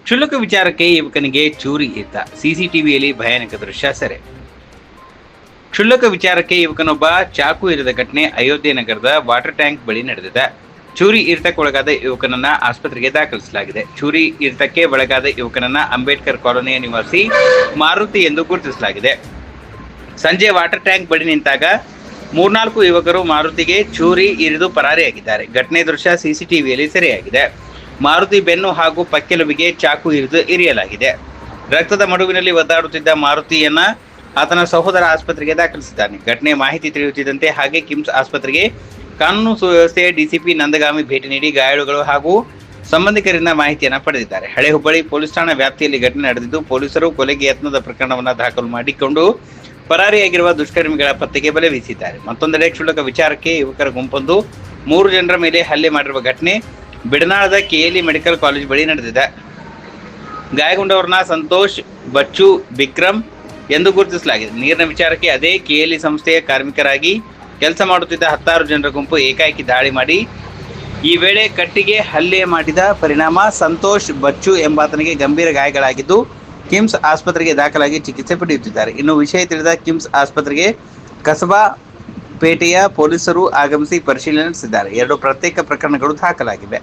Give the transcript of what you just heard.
ಕ್ಷುಲ್ಲಕ ವಿಚಾರಕ್ಕೆ ಯುವಕನಿಗೆ ಚೂರಿ ಇತ್ತ, ಸಿಸಿಟಿವಿಯಲ್ಲಿ ಭಯಾನಕ ದೃಶ್ಯ ಸೆರೆ. ಕ್ಷುಲ್ಲಕ ವಿಚಾರಕ್ಕೆ ಯುವಕನೊಬ್ಬ ಚಾಕು ಇರಿದ ಘಟನೆ ಅಯೋಧ್ಯೆ ನಗರದ ವಾಟರ್ ಟ್ಯಾಂಕ್ ಬಳಿ ನಡೆದಿದೆ. ಚೂರಿ ಇರಿತಕ್ಕೊಳಗಾದ ಯುವಕನನ್ನ ಆಸ್ಪತ್ರೆಗೆ ದಾಖಲಿಸಲಾಗಿದೆ. ಚೂರಿ ಇರಿತಕ್ಕೆ ಒಳಗಾದ ಯುವಕನನ್ನ ಅಂಬೇಡ್ಕರ್ ಕಾಲೋನಿಯ ನಿವಾಸಿ ಮಾರುತಿ ಎಂದು ಗುರುತಿಸಲಾಗಿದೆ. ಸಂಜೆ ವಾಟರ್ ಟ್ಯಾಂಕ್ ಬಳಿ ನಿಂತಾಗ 3-4 ಯುವಕರು ಮಾರುತಿಗೆ ಚೂರಿ ಇರಿದು ಪರಾರಿಯಾಗಿದ್ದಾರೆ. ಘಟನೆ ದೃಶ್ಯ ಸಿಸಿಟಿವಿಯಲ್ಲಿ ಸೆರೆಯಾಗಿದೆ. ಮಾರುತಿ ಬೆನ್ನು ಹಾಗೂ ಪಕ್ಕೆಲುಬಿಗೆ ಚಾಕು ಇರಿಯಲಾಗಿದೆ. ರಕ್ತದ ಮಡುವಿನಲ್ಲಿ ಒದ್ದಾಡುತ್ತಿದ್ದ ಮಾರುತಿಯನ್ನ ಆತನ ಸಹೋದರ ಆಸ್ಪತ್ರೆಗೆ ದಾಖಲಿಸಿದ್ದಾನೆ. ಘಟನೆ ಮಾಹಿತಿ ತಿಳಿಯುತ್ತಿದ್ದಂತೆ ಹಾಗೆ ಕಿಮ್ಸ್ ಆಸ್ಪತ್ರೆಗೆ ಕಾನೂನು ಸುವ್ಯವಸ್ಥೆಯ ಡಿಸಿಪಿ ನಂದಗಾಮಿ ಭೇಟಿ ನೀಡಿ ಗಾಯಾಳುಗಳು ಹಾಗೂ ಸಂಬಂಧಿಕರಿಂದ ಮಾಹಿತಿಯನ್ನು ಪಡೆದಿದ್ದಾರೆ. ಹಳೆ ಹುಬ್ಬಳ್ಳಿ ಪೊಲೀಸ್ ಠಾಣಾ ವ್ಯಾಪ್ತಿಯಲ್ಲಿ ಘಟನೆ ನಡೆದಿದ್ದು, ಪೊಲೀಸರು ಕೊಲೆಗೆ ಯತ್ನದ ಪ್ರಕರಣವನ್ನು ದಾಖಲು ಮಾಡಿಕೊಂಡು ಪರಾರಿಯಾಗಿರುವ ದುಷ್ಕರ್ಮಿಗಳ ಪತ್ತೆಗೆ ಬಲೆ ಬೀಸಿದ್ದಾರೆ. ಮತ್ತೊಂದೆಡೆ ಕ್ಷುಲ್ಲಕ ವಿಚಾರಕ್ಕೆ ಯುವಕರ ಗುಂಪೊಂದು 3 ಜನರ ಮೇಲೆ ಹಲ್ಲೆ ಮಾಡಿರುವ ಘಟನೆ ಬಿಡನಾಳದ ಕೆಎಲ್ಇ ಮೆಡಿಕಲ್ ಕಾಲೇಜ್ ಬಳಿ ನಡೆದಿದೆ. ಗಾಯಗೊಂಡವರನ್ನ ಸಂತೋಷ್, ಬಚ್ಚು, ಬಿಕ್ರಮ್ ಎಂದು ಗುರುತಿಸಲಾಗಿದೆ. ನೀರಿನ ವಿಚಾರಕ್ಕೆ ಅದೇ ಕೆಎಲ್ಇ ಸಂಸ್ಥೆಯ ಕಾರ್ಮಿಕರಾಗಿ ಕೆಲಸ ಮಾಡುತ್ತಿದ್ದ 10 ಜನರ ಗುಂಪು ಏಕಾಏಕಿ ದಾಳಿ ಮಾಡಿ ಈ ವೇಳೆ ಕಟ್ಟಿಗೆ ಹಲ್ಲೆ ಮಾಡಿದ ಪರಿಣಾಮ ಸಂತೋಷ್, ಬಚ್ಚು ಎಂಬಾತನಿಗೆ ಗಂಭೀರ ಗಾಯಗಳಾಗಿದ್ದು ಕಿಮ್ಸ್ ಆಸ್ಪತ್ರೆಗೆ ದಾಖಲಾಗಿ ಚಿಕಿತ್ಸೆ ಪಡೆಯುತ್ತಿದ್ದಾರೆ. ಇನ್ನು ವಿಷಯ ತಿಳಿದ ಕಿಮ್ಸ್ ಆಸ್ಪತ್ರೆಗೆ ಕಸಬಾ ಪೇಟೆಯ ಪೊಲೀಸರು ಆಗಮಿಸಿ ಪರಿಶೀಲನೆ ನಡೆಸಿದ್ದಾರೆ. 2 ಪ್ರತ್ಯೇಕ ಪ್ರಕರಣಗಳು ದಾಖಲಾಗಿವೆ.